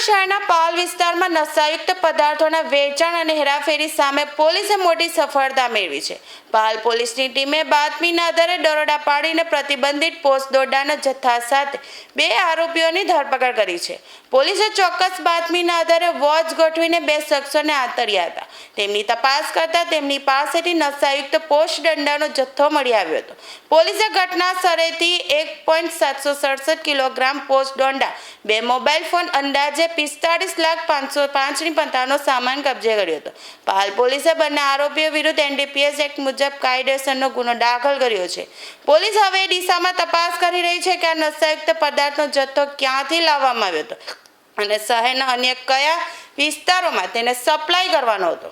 શહેરના પાલ વિસ્તારમાં નશાયુક્ત પદાર્થોના વેચાણ અને હેરાફેરી સામે પોલીસે મોટી સફળતા મેળવી છે. પાલ પોલીસની ટીમે બાતમીના આધારે દરોડા પાડીને પ્રતિબંધિત પોસ્ટ દોરડાના જથ્થા સાથે 2 આરોપીઓની ધરપકડ કરી છે. પોલીસે ચોક્કસ બાતમીના આધારે વોચ ગોઠવીને 2 શખ્સોને આંતર્યા હતા. તેમની તપાસ કરતા તેમની પાસેથી નશાયુક્ત પોસ્ટ દંડાનો જથ્થો મળી આવ્યો હતો. પોલીસે ઘટના સ્થળેથી 1.767 કિલોગ્રામ પોસ્ટ દોંડા, 2 મોબાઈલ ફોન, અંદાજે 45,505,55નો સામાન કબજે કર્યો હતો. પાલ પોલીસે બંને આરોપીઓ વિરુદ્ધ NDPS એક્ટ મુજબ કાયદેસરનો ગુનો દાખલ કર્યો છે. પોલીસ હવે એ દિશામાં તપાસ કરી રહી છે કે આ નશાયુક્ત પદાર્થનો જથ્થો ક્યાંથી લાવવામાં આવ્યો હતો અને શહેરના અન્ય કયા વિસ્તારોમાં તેને સપ્લાય કરવાનો હતો.